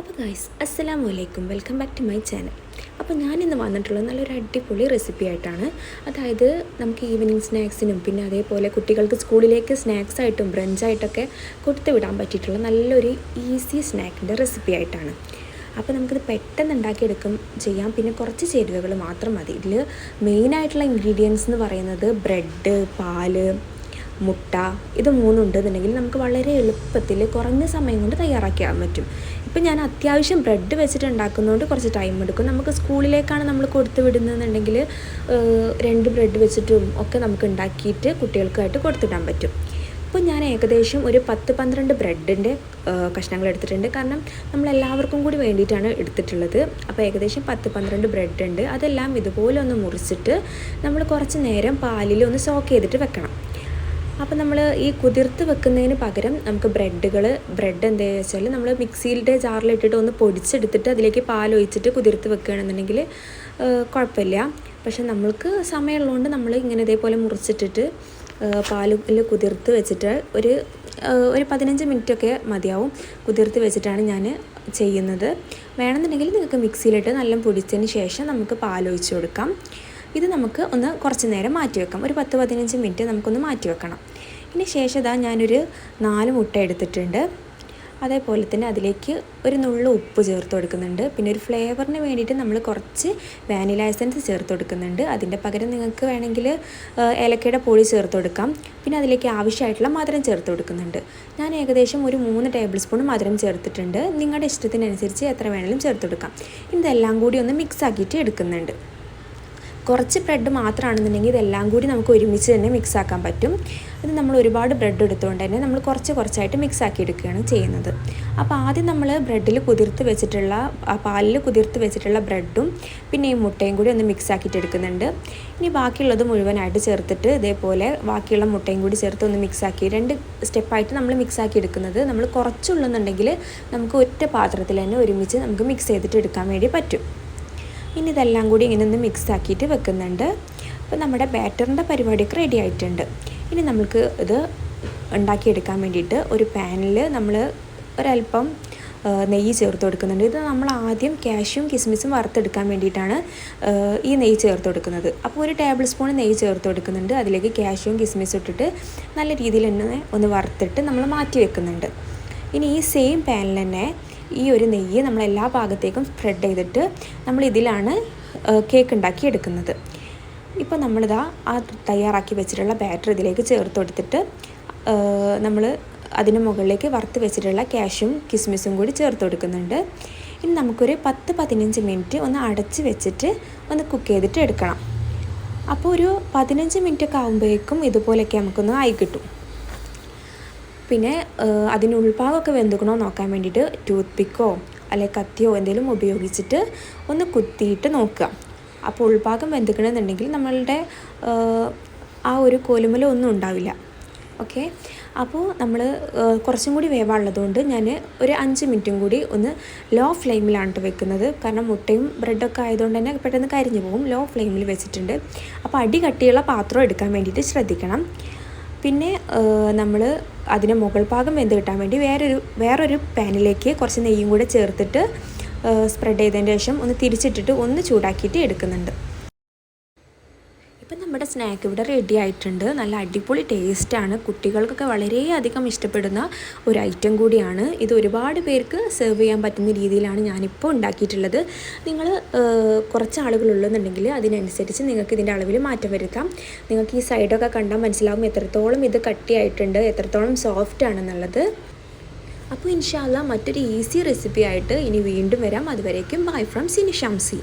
അപ്പോൾ ഗൈസ് അസ്സലാമു അലൈക്കും, welcome back to my channel. അപ്പോൾ ഞാനിന്ന് വന്നിട്ടുള്ളത് നല്ലൊരു അടിപൊളി റെസിപ്പി ആയിട്ടാണ്. അതായത് നമുക്ക് ഈവനിങ് സ്നാക്സിനും പിന്നെ അതേപോലെ കുട്ടികൾക്ക് സ്കൂളിലേക്ക് സ്നാക്സായിട്ടും ബ്രഞ്ചായിട്ടൊക്കെ കൊടുത്തു വിടാൻ പറ്റിയിട്ടുള്ള നല്ലൊരു ഈസി സ്നാക്കിൻ്റെ റെസിപ്പി ആയിട്ടാണ്. അപ്പോൾ നമുക്കിത് പെട്ടെന്ന് ഉണ്ടാക്കിയെടുക്കും ചെയ്യാം. പിന്നെ കുറച്ച് ചേരുവകൾ മാത്രം മതി. ഇതിൽ മെയിനായിട്ടുള്ള ഇൻഗ്രീഡിയൻസ് എന്ന് പറയുന്നത് ബ്രെഡ്, പാല്, മുട്ട, ഇത് മൂന്നുണ്ടെന്നുണ്ടെങ്കിൽ നമുക്ക് വളരെ എളുപ്പത്തിൽ കുറഞ്ഞ സമയം കൊണ്ട് തയ്യാറാക്കാൻ പറ്റും. ഇപ്പം ഞാൻ അത്യാവശ്യം ബ്രെഡ് വെച്ചിട്ട് ഉണ്ടാക്കുന്നതുകൊണ്ട് കുറച്ച് ടൈം എടുക്കും. നമുക്ക് സ്കൂളിലേക്കാണ് നമ്മൾ കൊടുത്തു വിടുന്നതെന്നുണ്ടെങ്കിൽ 2 ബ്രെഡ് വെച്ചിട്ടും ഒക്കെ നമുക്ക് ഉണ്ടാക്കിയിട്ട് കുട്ടികൾക്കായിട്ട് കൊടുത്തിടാൻ പറ്റും. ഇപ്പോൾ ഞാൻ ഏകദേശം ഒരു 10-12 ബ്രെഡിൻ്റെ കഷ്ണങ്ങൾ എടുത്തിട്ടുണ്ട്. കാരണം നമ്മളെല്ലാവർക്കും കൂടി വേണ്ടിയിട്ടാണ് എടുത്തിട്ടുള്ളത്. അപ്പോൾ ഏകദേശം 10-12 ബ്രെഡ് ഉണ്ട്. അതെല്ലാം ഇതുപോലെ ഒന്ന് മുറിച്ചിട്ട് നമ്മൾ കുറച്ച് നേരം പാലിൽ ഒന്ന് സോക്ക് ചെയ്തിട്ട് വെക്കണം. അപ്പോൾ നമ്മൾ ഈ കുതിർത്ത് വെക്കുന്നതിന് പകരം നമുക്ക് ബ്രെഡ് എന്താ വെച്ചാൽ നമ്മൾ മിക്സിയിലെ ജാറിലിട്ടിട്ട് ഒന്ന് പൊടിച്ചെടുത്തിട്ട് അതിലേക്ക് പാലൊഴിച്ചിട്ട് കുതിർത്ത് വെക്കുകയാണെന്നുണ്ടെങ്കിൽ കുഴപ്പമില്ല. പക്ഷെ നമ്മൾക്ക് സമയമുള്ളതുകൊണ്ട് നമ്മൾ ഇങ്ങനെ ഇതേപോലെ മുറിച്ചിട്ടിട്ട് പാലിൽ കുതിർത്ത് വെച്ചിട്ട് ഒരു 15 മിനിറ്റൊക്കെ മതിയാവും. കുതിർത്ത് വെച്ചിട്ടാണ് ഞാൻ ചെയ്യുന്നത്. വേണമെന്നുണ്ടെങ്കിൽ നിങ്ങൾക്ക് മിക്സിയിലിട്ട് നല്ല പൊടിച്ചതിന് ശേഷം നമുക്ക് പാലൊഴിച്ച് കൊടുക്കാം. ഇത് നമുക്ക് ഒന്ന് കുറച്ച് നേരം മാറ്റി വെക്കാം. ഒരു 10-15 മിനിറ്റ് നമുക്കൊന്ന് മാറ്റി വെക്കണം. ഇനി ശേഷം ഞാനൊരു 4 മുട്ട എടുത്തിട്ടുണ്ട്. അതേപോലെ തന്നെ അതിലേക്ക് ഒരു നുള്ളു ഉപ്പ് ചേർത്ത് കൊടുക്കുന്നുണ്ട്. പിന്നെ ഒരു ഫ്ലേവറിന് വേണ്ടിയിട്ട് നമ്മൾ കുറച്ച് വാനില എസൻസ് ചേർത്ത് കൊടുക്കുന്നുണ്ട്. അതിൻ്റെ പകരം നിങ്ങൾക്ക് വേണമെങ്കിൽ ഏലക്കയുടെ പൊടി ചേർത്ത് കൊടുക്കാം. പിന്നെ അതിലേക്ക് ആവശ്യമായിട്ടുള്ള മധുരം ചേർത്ത് കൊടുക്കുന്നുണ്ട്. ഞാൻ ഏകദേശം ഒരു 3 ടേബിൾ സ്പൂൺ മധുരം ചേർത്തിട്ടുണ്ട്. നിങ്ങളുടെ ഇഷ്ടത്തിനനുസരിച്ച് എത്ര വേണമെങ്കിലും ചേർത്ത് കൊടുക്കാം. ഇതെല്ലാം കൂടി ഒന്ന് മിക്സ് ആക്കിയിട്ട് എടുക്കുന്നുണ്ട്. കുറച്ച് ബ്രെഡ് മാത്രമാണെന്നുണ്ടെങ്കിൽ ഇതെല്ലാം കൂടി നമുക്ക് ഒരുമിച്ച് തന്നെ മിക്സ് ആക്കാൻ പറ്റും. ഇത് നമ്മൾ ഒരുപാട് ബ്രെഡ് എടുത്തുകൊണ്ട് തന്നെ നമ്മൾ കുറച്ചായിട്ട് മിക്സ് ആക്കി എടുക്കുകയാണ് ചെയ്യുന്നത്. അപ്പോൾ ആദ്യം നമ്മൾ പാലിൽ കുതിർത്ത് വെച്ചിട്ടുള്ള ബ്രെഡും പിന്നെ ഈ മുട്ടയും കൂടി ഒന്ന് മിക്സ് ആക്കിയിട്ട് എടുക്കുന്നുണ്ട്. ഇനി ബാക്കിയുള്ളത് മുഴുവനായിട്ട് ചേർത്തിട്ട് ഇതേപോലെ ബാക്കിയുള്ള മുട്ടയും കൂടി ചേർത്ത് ഒന്ന് മിക്സ് ആക്കി 2 സ്റ്റെപ്പായിട്ട് നമ്മൾ മിക്സ് ആക്കി എടുക്കുന്നത്. നമ്മൾ കുറച്ചുള്ളെന്നുണ്ടെങ്കിൽ നമുക്ക് ഒറ്റ പാത്രത്തിൽ തന്നെ ഒരുമിച്ച് നമുക്ക് മിക്സ് ചെയ്തിട്ട് എടുക്കാൻ വേണ്ടി പറ്റും. ഇനി ഇതെല്ലാം കൂടി ഇങ്ങനെ ഒന്ന് മിക്സ് ആക്കിയിട്ട് വെക്കുന്നുണ്ട്. അപ്പോൾ നമ്മുടെ ബാറ്ററിൻ്റെ പരിപാടിയൊക്കെ റെഡി ആയിട്ടുണ്ട്. ഇനി നമുക്ക് ഇത് ഉണ്ടാക്കിയെടുക്കാൻ വേണ്ടിയിട്ട് ഒരു പാനിൽ നമ്മൾ ഒരല്പം നെയ്യ് ചേർത്ത് കൊടുക്കുന്നുണ്ട്. ഇത് നമ്മൾ ആദ്യം കാഷ്യൂം കിസ്മിസും വറുത്തെടുക്കാൻ വേണ്ടിയിട്ടാണ് ഈ നെയ്യ് ചേർത്ത് കൊടുക്കുന്നത്. അപ്പോൾ ഒരു ടേബിൾ സ്പൂൺ നെയ്യ് ചേർത്ത് കൊടുക്കുന്നുണ്ട്. അതിലേക്ക് കാഷ്യൂം കിസ്മിസും ഇട്ടിട്ട് നല്ല രീതിയിൽ തന്നെ ഒന്ന് വറുത്തിട്ട് നമ്മൾ മാറ്റി വെക്കുന്നുണ്ട്. ഇനി ഈ സെയിം പാനിൽ തന്നെ ഈ ഒരു നെയ്യ് നമ്മൾ എല്ലാ ഭാഗത്തേക്കും സ്പ്രെഡ് ചെയ്തിട്ട് നമ്മൾ ഇതിലാണ് കേക്ക് ഉണ്ടാക്കി എടുക്കുന്നത്. ഇപ്പോൾ നമ്മളിതാ ആ തയ്യാറാക്കി വെച്ചിട്ടുള്ള ബാറ്റർ ഇതിലേക്ക് ചേർത്ത് കൊടുത്തിട്ട് നമ്മൾ അതിന് മുകളിലേക്ക് വറുത്ത് വെച്ചിട്ടുള്ള കാഷ്യൂം കിസ്മിസും കൂടി ചേർത്ത് കൊടുക്കുന്നുണ്ട്. ഇനി നമുക്കൊരു 10-15 മിനിറ്റ് ഒന്ന് അടച്ച് വെച്ചിട്ട് ഒന്ന് കുക്ക് ചെയ്തിട്ട് എടുക്കണം. അപ്പോൾ ഒരു 15 മിനിറ്റ് ഒക്കെ ആകുമ്പോഴേക്കും ഇതുപോലെയൊക്കെ നമുക്കൊന്ന് ആയി കിട്ടും. പിന്നെ അതിന് ഉൾഭാഗമൊക്കെ വെന്തുക്കണോ നോക്കാൻ വേണ്ടിയിട്ട് ടൂത്ത് പിക്കോ അല്ലെങ്കിൽ കത്തിയോ എന്തെങ്കിലും ഉപയോഗിച്ചിട്ട് ഒന്ന് കുത്തിയിട്ട് നോക്കുക. അപ്പോൾ ഉൾഭാഗം വെന്തുക്കണമെന്നുണ്ടെങ്കിൽ നമ്മളുടെ ആ ഒരു കോലുമല ഒന്നും ഉണ്ടാവില്ല. ഓക്കെ, അപ്പോൾ നമ്മൾ കുറച്ചും കൂടി വേവാനുള്ളതുകൊണ്ട് ഞാൻ ഒരു 5 മിനിറ്റും കൂടി ഒന്ന് ലോ ഫ്ലെയിമിലാണ് വെക്കുന്നത്. കാരണം മുട്ടയും ബ്രെഡൊക്കെ ആയതുകൊണ്ട് തന്നെ പെട്ടെന്ന് കരിഞ്ഞു പോകും. ലോ ഫ്ലെയിമിൽ വെച്ചിട്ടുണ്ട്. അപ്പോൾ അടി കട്ടിയുള്ള പാത്രം എടുക്കാൻ വേണ്ടിയിട്ട് ശ്രദ്ധിക്കണം. പിന്നെ നമ്മൾ അതിന് മുകൾ ഭാഗം വെന്ത് കിട്ടാൻ വേണ്ടി വേറൊരു പാനിലേക്ക് കുറച്ച് നെയ്യും കൂടെ ചേർത്തിട്ട് സ്പ്രെഡ് ചെയ്തതിന് ശേഷം ഒന്ന് തിരിച്ചിട്ടിട്ട് ഒന്ന് ചൂടാക്കിയിട്ട് എടുക്കുന്നുണ്ട്. ഇപ്പം നമ്മുടെ സ്നാക്ക് ഇവിടെ റെഡി ആയിട്ടുണ്ട്. നല്ല അടിപൊളി ടേസ്റ്റാണ്. കുട്ടികൾക്കൊക്കെ വളരെയധികം ഇഷ്ടപ്പെടുന്ന ഒരു ഐറ്റം കൂടിയാണ്. ഇത് ഒരുപാട് പേർക്ക് സെർവ് ചെയ്യാൻ പറ്റുന്ന രീതിയിലാണ് ഞാനിപ്പോൾ ഉണ്ടാക്കിയിട്ടുള്ളത്. നിങ്ങൾ കുറച്ച് ആളുകളുള്ളെന്നുണ്ടെങ്കിൽ അതിനനുസരിച്ച് നിങ്ങൾക്ക് ഇതിൻ്റെ അളവിൽ മാറ്റം വരുത്താം. നിങ്ങൾക്ക് ഈ സൈഡൊക്കെ കണ്ടാൽ മനസ്സിലാവും എത്രത്തോളം ഇത് കട്ടിയായിട്ടുണ്ട്, എത്രത്തോളം സോഫ്റ്റ് ആണെന്നുള്ളത്. അപ്പോൾ ഇൻഷാ അല്ലാഹ് മറ്റൊരു ഈസി റെസിപ്പി ആയിട്ട് ഇനി വീണ്ടും വരാം. അതുവരേക്കും ബൈ ഫ്രം സിനി ഷംസി.